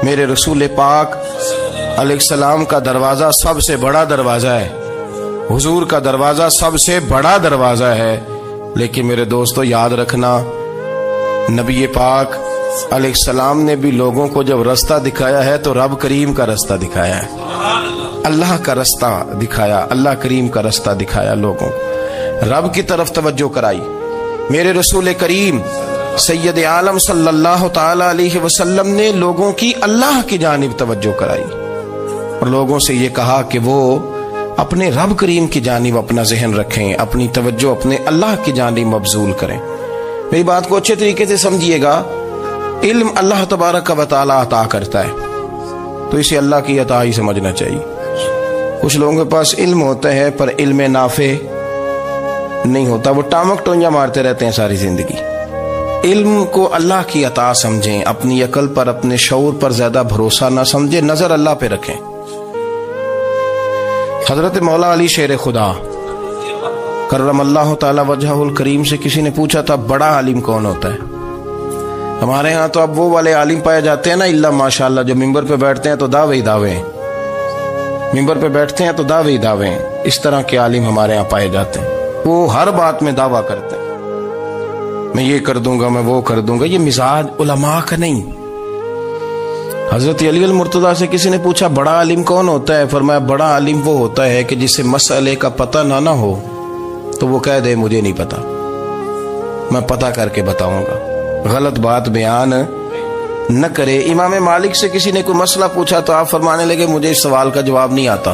मेरे रसूल पाक अलैहिस्सलाम का दरवाजा सबसे बड़ा दरवाजा है, हुजूर का दरवाजा सबसे बड़ा दरवाजा है। लेकिन मेरे दोस्तों याद रखना, नबी पाक अलैहिस्सलाम ने भी लोगों को जब रास्ता दिखाया है तो रब करीम का रास्ता दिखाया है, अल्लाह का रास्ता दिखाया, अल्लाह करीम का रास्ता दिखाया, लोगों रब की तरफ तवज्जो कराई। मेरे रसूल करीम सैयद आलम सल्लल्लाहु ताला अलैहि वसल्लम ने लोगों की अल्लाह की जानिब तवज्जो कराई और लोगों से ये कहा कि वो अपने रब करीम की जानिब अपना जहन रखें, अपनी तवज्जो अपने अल्लाह की जानिब मबजूल करें। मेरी बात को अच्छे तरीके से समझिएगा, इल्म अल्लाह तबारक व तआला अता करता है, तो इसे अल्लाह की अता ही समझना चाहिए। कुछ लोगों के पास इल्म होता है पर इल्म नाफे नहीं होता, वो टामक टोंजा मारते रहते हैं सारी जिंदगी। इल्म को अल्लाह की अता समझें, अपनी अकल पर अपने शऊर पर ज्यादा भरोसा ना समझे, नजर अल्लाह पे रखें। हजरत मौला अली शेर खुदा करमल्लाहु ताला वजहुल करीम से किसी ने पूछा था बड़ा आलिम कौन होता है। हमारे यहाँ तो अब वो वाले आलिम पाए जाते हैं ना, इल्ला माशाअल्लाह, जो मिंबर पे बैठते हैं तो दावे ही दावे, मिंबर पे बैठते हैं तो दावे ही दावे, इस तरह के आलिम हमारे यहाँ पाए जाते हैं। वो हर बात में दावा करते हैं, मैं ये कर दूंगा, मैं वो कर दूंगा। ये मिजाज उलमा का नहीं। हजरत अली अल मुर्तजा से किसी ने पूछा बड़ा आलिम कौन होता है, फरमाया बड़ा आलिम वो होता है कि जिसे मसले का पता ना हो तो वो कह दे मुझे नहीं पता, मैं पता करके बताऊंगा, गलत बात बयान न करे। इमाम मालिक से किसी ने कोई मसला पूछा तो आप फरमाने लगे मुझे इस सवाल का जवाब नहीं आता,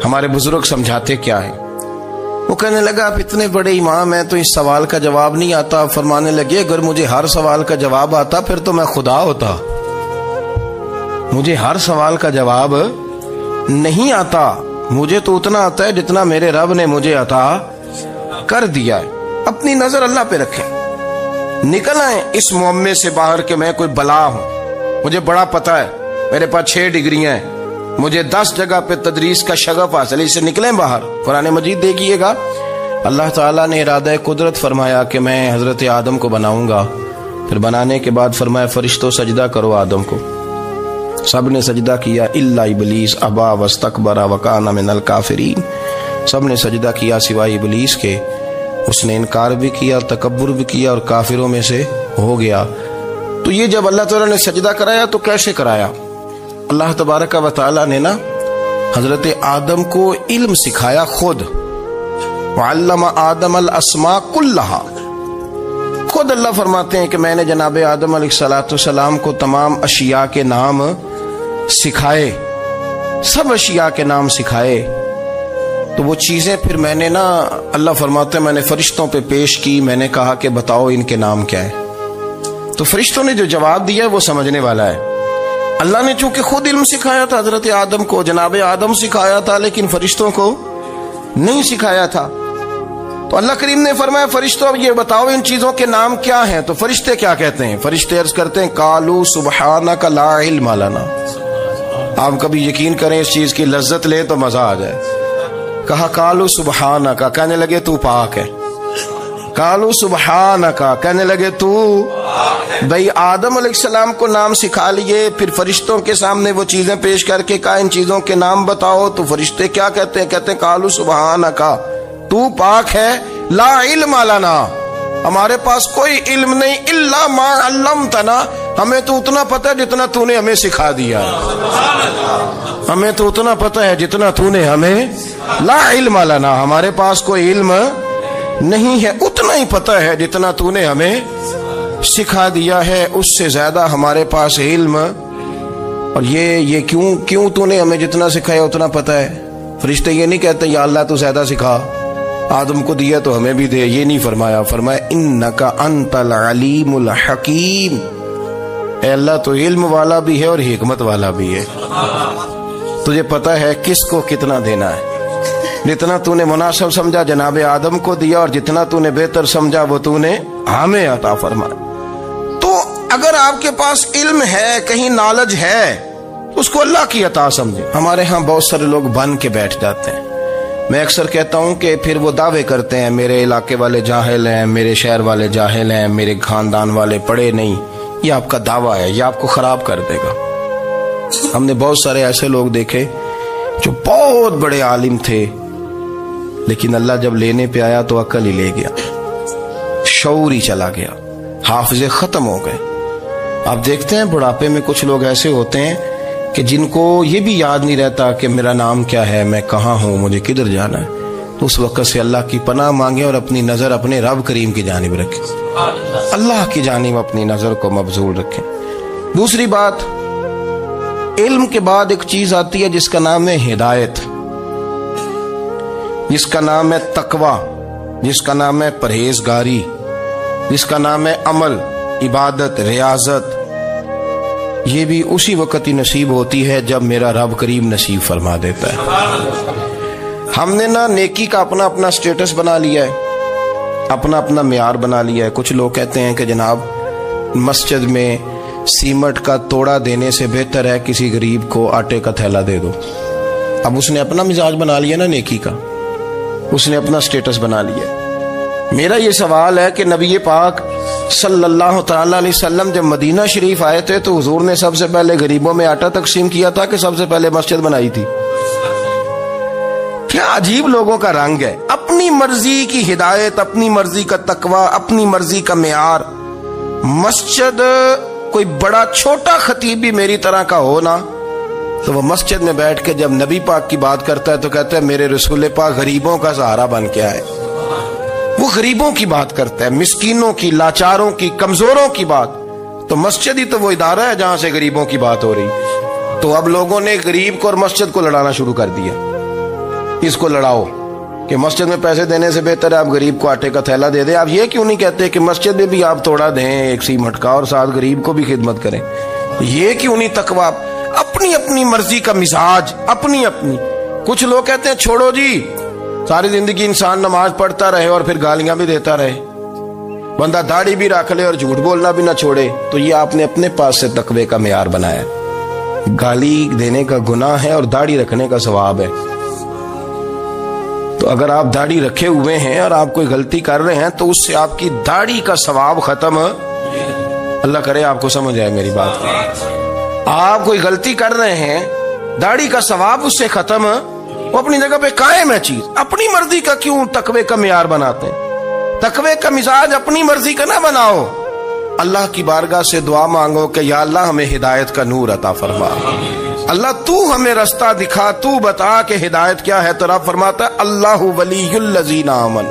हमारे बुजुर्ग समझाते क्या है। वो कहने लगा आप इतने बड़े इमाम हैं तो इस सवाल का जवाब नहीं आता। फरमाने लगे अगर मुझे हर सवाल का जवाब आता फिर तो मैं खुदा होता, मुझे हर सवाल का जवाब नहीं आता, मुझे तो उतना आता है जितना मेरे रब ने मुझे अता कर दिया है। अपनी नजर अल्लाह पे रखें, निकल आए इस मुअम्मे से बाहर के मैं कोई बला हूं, मुझे बड़ा पता है, मेरे पास 6 डिग्रियां हैं, मुझे 10 जगह पे तदरीस का शगफ हासिल, इससे निकलें बाहर। कुरान मजीद देखिएगा, अल्लाह ताला ने इरादा कुदरत फरमाया कि मैं हजरत आदम को बनाऊंगा, फिर बनाने के बाद फरमाया फरिश्तों सजदा करो आदम को। सब ने सजदा किया इल्ला इबलीस अबा वस्तकबरा वकाना मिनल काफिरीन, सब ने सजदा किया सिवाय इबलीस के, उसने इनकार भी किया, तकब्बुर भी किया और काफिरों में से हो गया। तो ये जब अल्लाह ताला ने सजदा कराया तो कैसे कराया? अल्लाह तबारक व तआला ने ना हजरत आदम को इल्म सिखाया खुद, वअल्लम आदम अल अस्मा कुल्लहा। खुद अल्लाह फरमाते हैं कि मैंने जनाब आदम अलैहिस्सलाम को तमाम अशिया के नाम सिखाए, सब अशिया के नाम सिखाए। तो वो चीजें फिर मैंने ना, अल्लाह फरमाते हैं मैंने फरिश्तों पे पेश की, मैंने कहा कि बताओ इनके नाम क्या है। तो फरिश्तों ने जो जवाब दिया वो समझने वाला है। अल्लाह ने चूंकि खुद इल्म सिखाया था हजरत आदम को, जनाब आदम सिखाया था, लेकिन फरिश्तों को नहीं सिखाया था। तो अल्लाह करीम ने फरमाया फरिश्तों अब ये बताओ इन चीजों के नाम क्या हैं। तो फरिश्ते क्या कहते हैं? फरिश्ते अर्ज करते हैं कालू सुबहानका ला इल्म लना। आप कभी यकीन करें इस चीज की लज्जत ले तो मजा आ जाए। कहा कालू सुबहानका, कहने लगे तू पाक है। कालू सुबहानका, कहने लगे तू भाई आदम अलैहिस्सलाम को नाम सिखा लिए, फिर फरिश्तों के सामने वो चीजें पेश करके कहा इन चीजों के नाम बताओ। तो फरिश्ते क्या कहते हैं? कहते हैं कालू सुबहानका, तू पाक है, ला इल्म लना, हमारे पास कोई इल्म नहीं, इल्ला मा अल्लमतना, हमें तो उतना पता है जितना तूने हमें सिखा दिया, हमें तो उतना पता है जितना तूने हमें, ला इल्म लना, हमारे पास कोई इल्म नहीं है, उतना ही पता है जितना तूने हमें सिखा दिया है, उससे ज्यादा हमारे पास इल्म। और ये क्यों तूने हमें जितना सिखाया उतना पता है। फरिश्ते ये नहीं कहते या अल्लाह तू ज्यादा सिखा, आदम को दिया तो हमें भी दे, ये नहीं फरमाया। फरमाया इन्नका अंतल अलीमुल हकीम, ए अल्लाह तो इल्म वाला भी है और हिकमत वाला भी है, तुझे पता है किसको कितना देना है। जितना तूने मुनासिब समझा जनाब आदम को दिया और जितना तूने बेहतर समझा वो तूने हमें अता फरमाया। तो अगर आपके पास इल्म है, कहीं नॉलेज है, उसको अल्लाह की अता समझे। हमारे यहाँ बहुत सारे लोग बन के बैठ जाते हैं। मैं अक्सर कहता हूँ कि फिर वो दावे करते हैं मेरे इलाके वाले जाहिल हैं, मेरे शहर वाले जाहिल हैं, मेरे खानदान वाले पढ़े नहीं, ये आपका दावा है, ये आपको खराब कर देगा। हमने बहुत सारे ऐसे लोग देखे जो बहुत बड़े आलिम थे, लेकिन अल्लाह जब लेने पे आया तो अकल ही ले गया, शऊर ही चला गया, हाफिजे खत्म हो गए। आप देखते हैं बुढ़ापे में कुछ लोग ऐसे होते हैं कि जिनको ये भी याद नहीं रहता कि मेरा नाम क्या है, मैं कहाँ हूं, मुझे किधर जाना है। तो उस वक्त से अल्लाह की पनाह मांगे और अपनी नजर अपने रब करीम की जानिब रखें, अल्लाह की जानिब अपनी नजर को मबजूल रखें। दूसरी बात, इल्म के बाद एक चीज आती है जिसका नाम है हिदायत, जिसका नाम है तकवा, जिसका नाम है परहेजगारी, जिसका नाम है अमल, इबादत, रियाजत। ये भी उसी वक्त ही नसीब होती है जब मेरा रब करीम नसीब फरमा देता है। हमने ना नेकी का अपना अपना स्टेटस बना लिया है, अपना अपना मियार बना लिया है। कुछ लोग कहते हैं कि जनाब मस्जिद में सीमेंट का तोड़ा देने से बेहतर है किसी गरीब को आटे का थैला दे दो। अब उसने अपना मिजाज बना लिया ना नेकी का, उसने अपना स्टेटस बना लिया। मेरा ये सवाल है कि नबी पाक सल्लल्लाहु तआला अलैहि वसल्लम जब मदीना शरीफ आए थे तो हुजूर ने सबसे पहले गरीबों में आटा तकसीम किया था कि सबसे पहले मस्जिद बनाई थी? क्या अजीब लोगों का रंग है, अपनी मर्जी की हिदायत, अपनी मर्जी का तकवा, अपनी मर्जी का मियार। मस्जिद कोई बड़ा छोटा खतीब भी मेरी तरह का हो ना, तो वो मस्जिद में बैठ के जब नबी पाक की बात करता है तो कहता है मेरे रसूल पाक गरीबों का सहारा बन के आए। वो गरीबों की बात करता है, मिस्कीनों की, लाचारों की, कमजोरों की बात। तो मस्जिद ही तो वो इदारा है जहां से गरीबों की बात हो रही। तो अब लोगों ने गरीब को और मस्जिद को लड़ाना शुरू कर दिया। इसको लड़ाओ कि मस्जिद में पैसे देने से बेहतर है आप गरीब को आटे का थैला दे दें। आप ये क्यों नहीं कहते कि मस्जिद में भी आप तोड़ा दें एक सीमेंट का और साथ गरीब को भी खिदमत करें? ये क्यों नहीं तकवा? अपनी अपनी मर्जी का मिजाज, अपनी अपनी। कुछ लोग कहते हैं छोड़ो जी, सारी जिंदगी इंसान नमाज पढ़ता रहे और फिर गालियां भी देता रहे, बंदा दाढ़ी भी रख ले और झूठ बोलना भी ना छोड़े। तो ये आपने अपने पास से तकवे का मियार बनाया। गाली देने का गुनाह है और दाढ़ी रखने का सवाब है। तो अगर आप दाढ़ी रखे हुए हैं और आप कोई गलती कर रहे हैं तो उससे आपकी दाढ़ी का सवाब खत्म, अल्लाह करे आपको समझ आए मेरी बात। आप कोई गलती कर रहे हैं, दाढ़ी का सवाब उससे खत्म, वो अपनी जगह पे कायम है चीज। अपनी मर्जी का क्यों तकवे का मियार बनाते हैं? तकवे का मिजाज अपनी मर्जी का ना बनाओ। अल्लाह की बारगाह से दुआ मांगो कि या अल्लाह हमें हिदायत का नूर अता फरमा, अल्लाह तू हमें रास्ता दिखा, तू बता कि हिदायत क्या है। तो रब फरमाता है अल्लाहु वलियुल लज़ीना आमनू,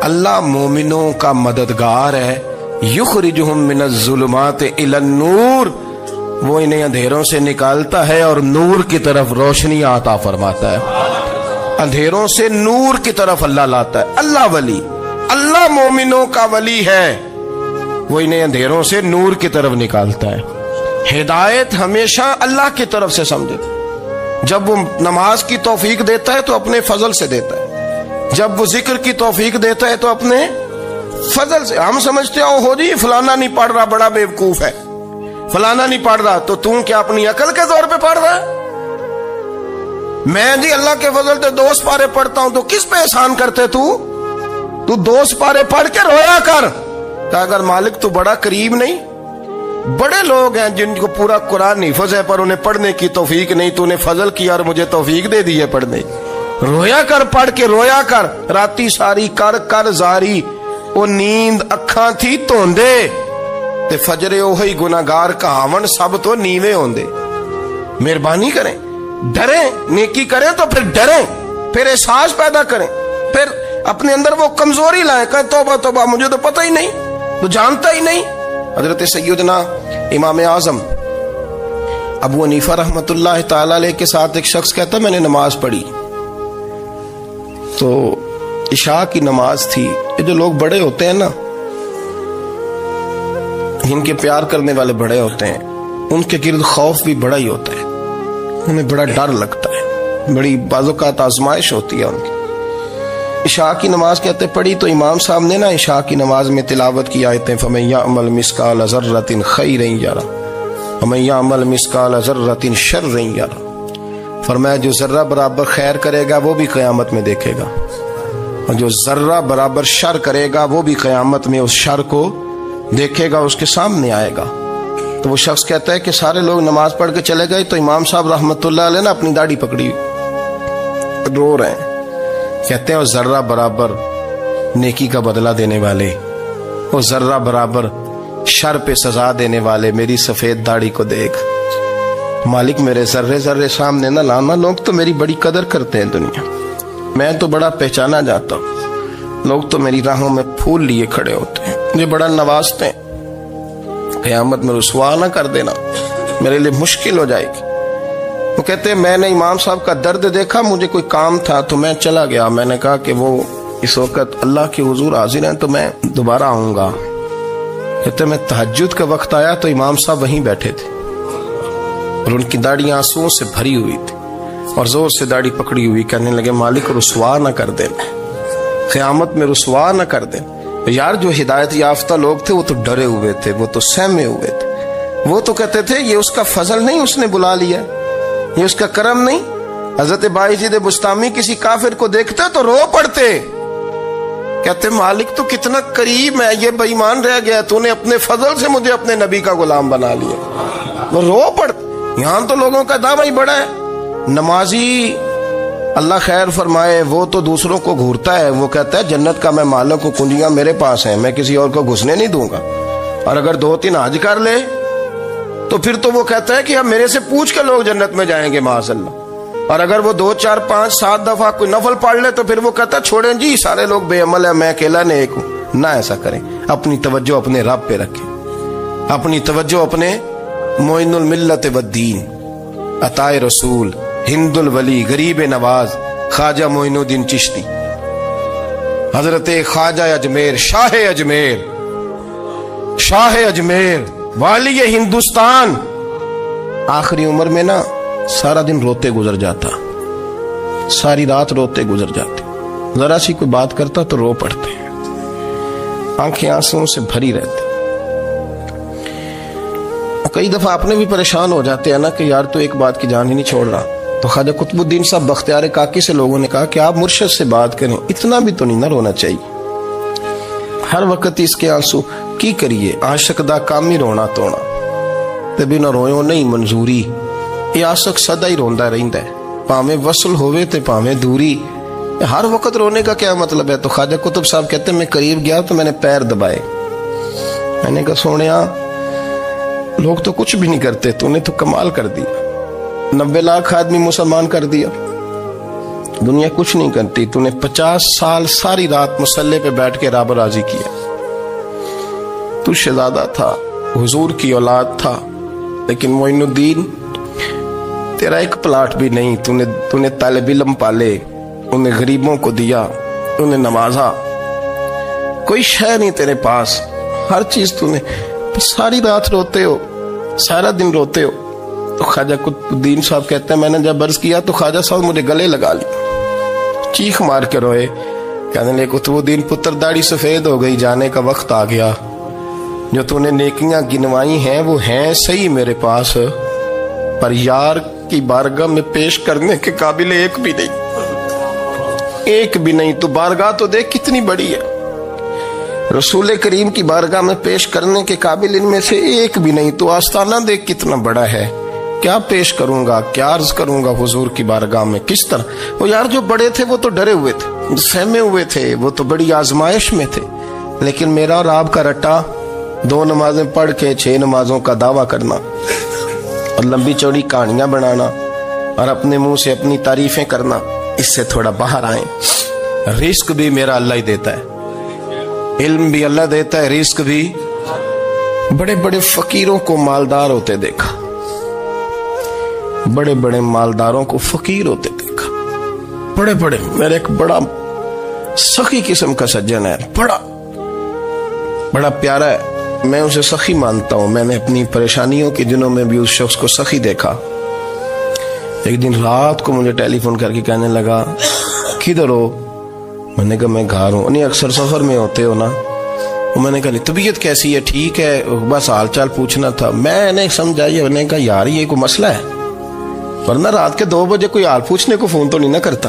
अल्लाह मोमिनों का मददगार है। युखरिजुहुम मिनज़्ज़ुलुमाति इलन नूर, वो इन्हें अंधेरों से निकालता है और नूर की तरफ रोशनी अता फरमाता है। अंधेरों से नूर की तरफ अल्लाह लाता है। अल्लाह वली, अल्लाह मोमिनों का वली है, वो इन्हें अंधेरों से नूर की तरफ निकालता है। हिदायत हमेशा अल्लाह की तरफ से समझे। जब वो नमाज की तौफीक देता है तो अपने फजल से देता है, जब वो जिक्र की तौफीक देता है तो अपने फजल से। हम समझते हो जी फलाना नहीं पढ़ रहा, बड़ा बेवकूफ है, फलाना नहीं पढ़ रहा, तो तू क्या अपनी अकल के जोर पे पढ़ रहा है? मैं जी अल्लाह के फजल से 2 पारे पढ़ता हूं, तो किस पे एहसान करते तू 2 पारे पढ़ के रोया कर। तो अगर मालिक तू बड़ा करीब नहीं, बड़े लोग हैं जिनको पूरा कुरान हिफ्ज़ है पर उन्हें पढ़ने की तौफीक नहीं, तूने फजल किया और मुझे तौफीक दे दी है पढ़ने। रोया कर, पढ़ के रोया कर। राती सारी कर कर जारी, वो नींद अखा थी धोंदे ते फजरे ओही गुनाहगार कहावन सब तो नीवे होंदे। मेहरबानी करें, डरें, नेकी करें तो फिर डरें, फिर एहसास पैदा करें, फिर अपने अंदर वो कमजोरी लाए, कहें तौबा तौबा मुझे तो पता ही नहीं, तो जानता ही नहीं। हजरत सैयदना इमाम आजम अबू हनीफा रहमतुल्लाह ताला अलैह के साथ एक शख्स कहता मैंने नमाज पढ़ी, तो इशा की नमाज थी। ये जो लोग बड़े होते हैं ना, जिनके प्यार करने वाले बड़े होते हैं, उनके गिर्द खौफ भी बड़ा ही होता है, उन्हें बड़ा डर लगता है, बड़ी बाज़ोकात आजमाइश होती है उनकी। इशा की नमाज कहते पढ़ी तो इमाम साहब ने ना इशा की नमाज में तिलावत की आयतें फमन यअमल मिस्काल ज़र्रतिन खैरन यरा वमन यअमल मिस्काल ज़र्रतिन शर्रन यरा। फरमाया जो जर्रा बराबर खैर करेगा वो भी क़यामत में देखेगा, और जो जर्रा बराबर शर करेगा वो भी क़यामत में उस शर को देखेगा उसके सामने आएगा। तो वो शख्स कहता है कि सारे लोग नमाज पढ़ के चले गए तो इमाम साहब रहमतुल्लाह अलैह ने अपनी दाढ़ी पकड़ी, रो रहे हैं। कहते हैं वो जर्रा बराबर नेकी का बदला देने वाले, वो जर्रा बराबर शर पे सजा देने वाले मेरी सफेद दाढ़ी को देख। मालिक मेरे जर्रे जर्रे सामने न लाना, लोग तो मेरी बड़ी कदर करते हैं दुनिया, मैं तो बड़ा पहचाना जाता हूँ, लोग तो मेरी राहों में फूल लिए खड़े होते हैं, मुझे बड़ा नवाजते हैं। क़यामत में रुसवा ना कर देना, मेरे लिए मुश्किल हो जाएगी। वो कहते हैं मैंने इमाम साहब का दर्द देखा, मुझे कोई काम था तो मैं चला गया। मैंने कहा कि वो इस वक्त अल्लाह के हुजूर हाजिर हैं तो मैं दोबारा आऊंगा। कहते मैं तहज्जुद का वक्त आया तो इमाम साहब वहीं बैठे थे और उनकी दाढ़ी आंसुओं से भरी हुई थी और जोर से दाढ़ी पकड़ी हुई। कहने लगे मालिक रुसवा न कर दे, क़यामत में रुसवा न कर दे। यार जो हिदायत याफ्ता लोग थे वो तो डरे हुए थे, वो तो सहमे हुए थे। वो तो कहते थे ये उसका फजल नहीं, उसने बुला लिया, ये उसका करम नहीं। हजरत बायजीद बुस्तामी किसी काफिर को देखते तो रो पड़ते, कहते मालिक तू कितना करीब है, ये बेईमान रह गया, तूने अपने फजल से मुझे अपने नबी का गुलाम बना लिया। वो रो पड़ते। यहां तो लोगों का दावा ही बड़ा है। नमाजी अल्लाह खैर फरमाए वो तो दूसरों को घूरता है, वो कहता है जन्नत का मैं मालिक हूं, कुंजियां मेरे पास हैं, मैं किसी और को घुसने नहीं दूंगा। और अगर 2-3 हज कर ले तो फिर तो वो कहता है कि अब मेरे से पूछ के लोग जन्नत में जाएंगे माज़अल्लाह। और अगर वो 2, 4, 5, 7 दफा कोई नफल पढ़ ले तो फिर वो कहता है छोड़ें जी सारे लोग बेअमल है, मैं अकेला नेक हूं। ना ऐसा करें, अपनी तवज्जो अपने रब पे रखें, अपनी तवज्जो अपने मोइनुल मिल्लत वद्दीन, अताए रसूल, हिंदुल वली, गरीब नवाज ख्वाजा मोइनुद्दीन चिश्ती, हजरत ख्वाजा अजमेर, शाह अजमेर, वाली हिंदुस्तान। आखिरी उम्र में ना सारा दिन रोते गुजर जाता, सारी रात रोते गुजर जाते, जरा सी कोई बात करता तो रो पड़ते, आंखें आंसुओं से भरी रहती। कई दफा आपने भी परेशान हो जाते हैं ना कि यार तो एक बात की जान ही नहीं छोड़ रहा। तो ख्वाजा कुतुबुद्दीन साहब बख्तियार काकी से लोगों ने कहा कि आप मुर्शिद से बात करें, इतना भी तो नहीं ना रोना चाहिए। हर वक्त इसके आंसू की करिए, आशिक दा काम ही रोना तोना, ते बिना रोयो नहीं मंजूरी। ये आशिक सदा ही रोंदा रहिंदा है, भावें वसल होवे ते भावें दूरी। हर वक्त रोने का क्या मतलब है? तो ख्वाजा कुतुब साहब कहते मैं करीब गया तो मैंने पैर दबाए, मैंने कहा सोनिया लोग तो कुछ भी नहीं करते, तूने तो कमाल कर दिया। 90 लाख आदमी मुसलमान कर दिया, दुनिया कुछ नहीं करती, तूने 50 साल सारी रात मुसल्ले पे बैठ के रब राजी किया। तू शहजादा था, हुजूर की औलाद था, लेकिन मोइनुद्दीन तेरा एक प्लाट भी नहीं, तूने तालिब इल्म पाले, उन्हें गरीबों को दिया, उन्हें नवाजा, कोई शय नहीं तेरे पास, हर चीज तूने। सारी रात रोते हो, सारा दिन रोते हो। तो ख्वाजा कुतुबुद्दीन साहब कहते हैं मैंने जब अर्ज किया तो ख्वाजा साहब मुझे गले लगा लिया, चीख मार के रोए, कहने लगे कुतुबुद्दीन पुत्र दाढ़ी सफेद हो गई, जाने का वक्त आ गया, जो तूने नेकियां गिनवाई हैं वो हैं सही मेरे पास, पर यार की बारगाह में पेश करने के काबिल एक भी नहीं, एक भी नहीं। तो बारगाह तो देख कितनी बड़ी है, रसूल करीम की बारगाह में पेश करने के काबिल इनमें से एक भी नहीं। तो आस्ताना देख कितना बड़ा है, क्या पेश करूंगा, क्या अर्ज करूंगा हुजूर की बारगाह में, किस तरह। वो यार जो बड़े थे वो तो डरे हुए थे, सहमे हुए थे, वो तो बड़ी आजमाइश में थे। लेकिन मेरा और आपका रट्टा 2 नमाजें पढ़ के 6 नमाजों का दावा करना और लंबी चौड़ी कहानियां बनाना और अपने मुंह से अपनी तारीफें करना, इससे थोड़ा बाहर आए। रिस्क भी मेरा अल्लाह ही देता है, इल्म भी अल्लाह देता है, रिस्क भी। बड़े बड़े फकीरों को मालदार होते देखा, बड़े बड़े मालदारों को फकीर होते देखा, बड़े बड़े। मेरे एक बड़ा सखी किस्म का सज्जन है, बड़ा प्यारा है, मैं उसे सखी मानता हूं। मैंने अपनी परेशानियों के दिनों में भी उस शख्स को सखी देखा। एक दिन रात को मुझे टेलीफोन करके कहने लगा किधर हो? मैंने कहा मैं घर हूं। नहीं अक्सर सफर में होते हो ना? मैंने कहा तबीयत कैसी है? ठीक है, बस हाल चाल पूछना था। मैंने समझाई, मैंने कहा यार ये कोई मसला है, वरना रात के 2 बजे कोई हाल पूछने को फोन तो नहीं ना करता।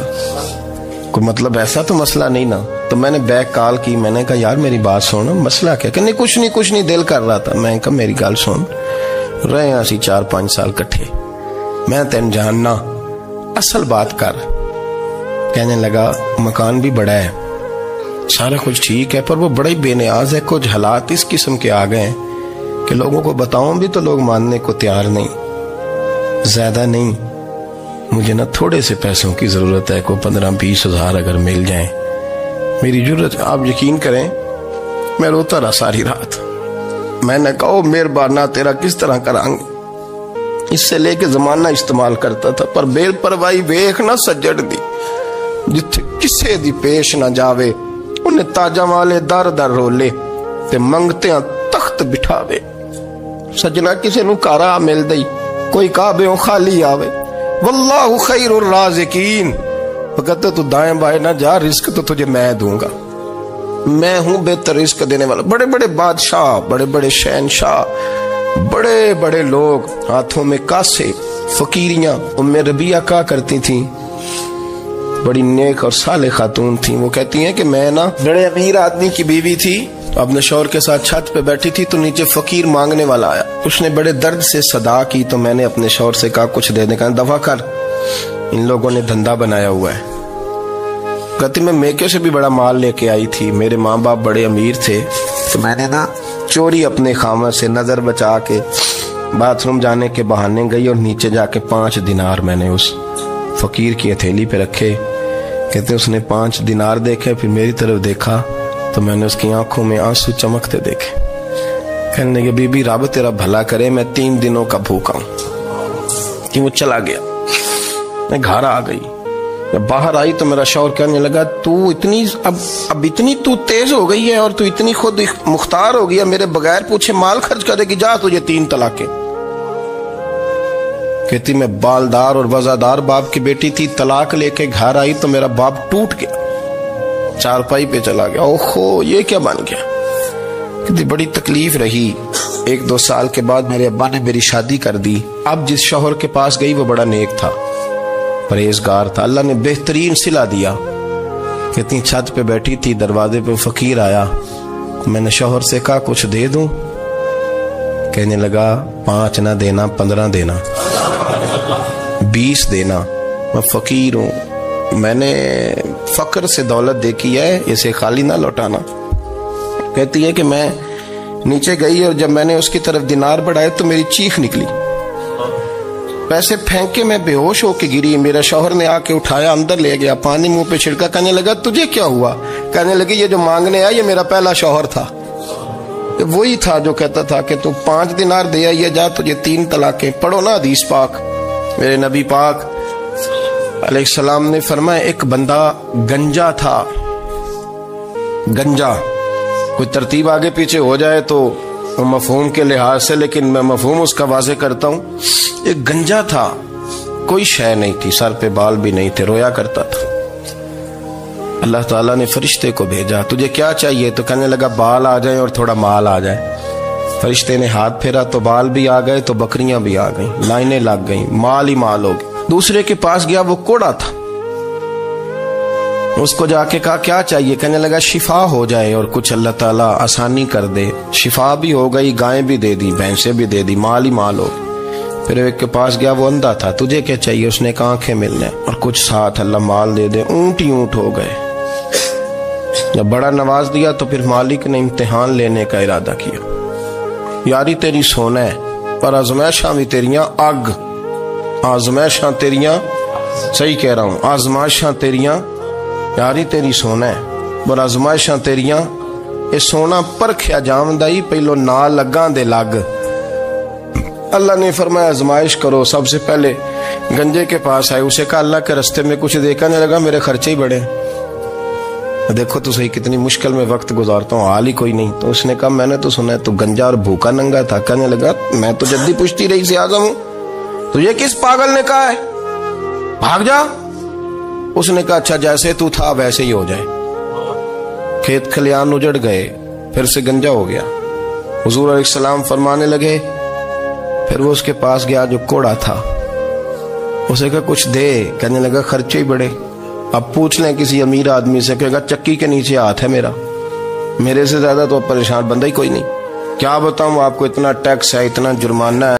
कोई मतलब ऐसा तो मसला नहीं ना। तो मैंने बैक कॉल की, मैंने कहा यार मेरी बात सुन, मसला क्या? कहने कुछ नहीं दिल कर रहा था। मैं कहा मेरी गल सुन, रहे असी 4-5 साल कट्ठे, मैं तेन जानना, असल बात कर। कहने लगा मकान भी बड़ा है, सारा कुछ ठीक है, पर वो बड़ा ही बेनियाज है। कुछ हालात इस किस्म के आ गए हैं कि लोगों को बताऊं भी तो लोग मानने को तैयार नहीं। ज्यादा नहीं, मुझे ना थोड़े से पैसों की जरूरत है, को 15-20 हजार अगर मिल जाए मेरी जरूरत। आप यकीन करें मैं रोता रहा सारी रात। मैंने कहा मेहरबाना तेरा किस तरह करांगे, इससे लेके जमाना इस्तेमाल करता था, पर बेपरवाही वेख ना सज्जड़ दी, जिथे किसे दी पेश ना जावे उन्हें ताजा वाले दर दर रोले ते मंगते तख्त बिठावे। सजना किसे नु कारा मिल दई, कोई काबे खाली आवे। वल्लाहु खैरुर राज़िकीन, कहते तू दाएं बाएं ना जा, रिस्क तो तुझे मैं दूंगा, मैं हूं बेहतर रिस्क देने वाला। बड़े बड़े बादशाह, बड़े बड़े शहनशाह, बड़े बड़े लोग, हाथों में कासे, फकीरियां। उम्मे रबिया क्या करती थी, बड़ी नेक और साले खातून थी। वो कहती हैं कि मैं ना बड़े अमीर आदमी की बीवी थी, अपने शौहर के साथ छत पे बैठी थी तो नीचे फकीर मांगने वाला आया। उसने बड़े दर्द से सदा की तो मैंने अपने शौहर से कहा कुछ दे दे। कहा दफा कर, इन लोगों ने धंधा बनाया हुआ है। कहती मैं मेके से भी बड़ा माल लेके आई थी, मेरे माँ बाप बड़े अमीर थे, तो मैंने ना चोरी अपने खामर से नजर बचा के बाथरूम जाने के बहाने गई और नीचे जाके 5 दिनार मैंने उस फकीर की हथेली पे रखे। कहते उसने 5 दिनार देखे, फिर मेरी तरफ देखा तो मैंने उसकी आंखों में आंसू चमकते देखे। कहने लगे बीबी रब तेरा भला करे, मैं 3 दिनों का भूखा हूं। कि वो चला गया। मैं घर आ गई, जब बाहर आई तो मेरा शौहर कहने लगा तू इतनी अब इतनी तू तेज हो गई है और तू इतनी खुद मुख्तार हो गई है, मेरे बगैर पूछे माल खर्च करेगी, जा तुझे 3 तलाकें। कहती मैं बालदार और वजादार बाप की बेटी थी, तलाक लेके घर आई तो मेरा बाप टूट गया, चारपाई पे चला गया। ओहो ये क्या बन गया। कहती बड़ी तकलीफ रही। 1-2 साल के बाद मेरे अब्बा ने मेरी शादी कर दी। अब जिस शौहर के पास गई वो बड़ा नेक था, परहेजगार था, अल्लाह ने बेहतरीन सिला दिया। कहती छत पे बैठी थी, दरवाजे पे फकीर आया, मैंने शौहर से कहा कुछ दे दूं। कहने लगा 5 ना देना, 15 देना, 20 देना, मैं फकीर हूं, मैंने फक्र से दौलत देखी है, इसे खाली ना लौटाना। कहती है कि मैं नीचे गई और जब मैंने उसकी तरफ दिनार बढ़ाए तो मेरी चीख निकली, पैसे फेंक के मैं बेहोश होके गिरी। मेरा शौहर ने आके उठाया, अंदर ले गया, पानी मुंह पे छिड़का। कहने लगा तुझे क्या हुआ? कहने लगी ये जो मांगने आया ये मेरा पहला शौहर था, वही था जो कहता था कि तू 5 दिनार दे आइए, जा तुझे 3 तलाकें। पढ़ो ना हदीस पाक, मेरे नबी पाक अलैहिस्सलाम ने फरमाया एक बंदा गंजा था। गंजा कोई तरतीब आगे पीछे हो जाए तो मफहूम के लिहाज से, लेकिन मैं मफहूम उसका वाज़े करता हूं। एक गंजा था, कोई शय नहीं थी, सर पे बाल भी नहीं थे, रोया करता था। अल्लाह ताला ने फरिश्ते को भेजा, तुझे क्या चाहिए? तो कहने लगा बाल आ जाए और थोड़ा माल आ जाए। फरिश्ते ने हाथ फेरा तो बाल भी आ गए, तो बकरियां भी आ गईं, लाइनें लग गईं, माल ही माल हो गया। दूसरे के पास गया, वो कोड़ा था, उसको जाके कहा क्या चाहिए? कहने लगा शिफा हो जाए और कुछ अल्लाह ताला आसानी कर दे। शिफा भी हो गई, गायें भी दे दी, भैंसें भी दे दी, माल ही माल हो। फिर एक के पास गया, वो अंधा था, तुझे क्या चाहिए? उसने कहा आंखें मिलने और कुछ साथ अल्लाह माल दे दे। ऊंट ही ऊंट हो गए। जब बड़ा नवाज दिया तो फिर मालिक ने इम्तिहान लेने का इरादा किया। यारी तेरी सोना है पर आजमाइशां भी तेरियां अग, आजमाइशां तेरियां, सही कह रहा हूं, आजमाइशां तेरियां, यारी तेरी सोना है पर आजमाइशां तेरियां, ये सोना परखिया जावंदा ही पहलो ना लगा दे लग। अल्लाह ने फरमाया आजमाइश करो। सबसे पहले गंजे के पास आए, उसे कहा अल्लाह के रास्ते में कुछ देखने लगा, मेरे खर्चे ही बड़े, देखो तो सही कितनी मुश्किल में वक्त गुजारता हूँ, हाल ही कोई नहीं। तो उसने कहा मैंने तो सुना है तू गंजा और भूखा नंगा था। कहने लगा मैं तो जल्दी पुश्ती रही से आजम हूं, तुझे किस पागल ने कहा है भाग जा? उसने कहा अच्छा जैसे तू था वैसे ही हो जाए। खेत खलियान उजड़ गए, फिर से गंजा हो गया। हुजूर अलैहिस्सलाम फरमाने लगे, फिर वो उसके पास गया जो कोड़ा था, उसे कहा कुछ दे। कहने लगा खर्चे ही बड़े, अब पूछ लें किसी अमीर आदमी से, कहेगा चक्की के नीचे हाथ है मेरा, मेरे से ज्यादा तो परेशान बंदा ही कोई नहीं। क्या बताऊं आपको, इतना टैक्स है, इतना जुर्माना है।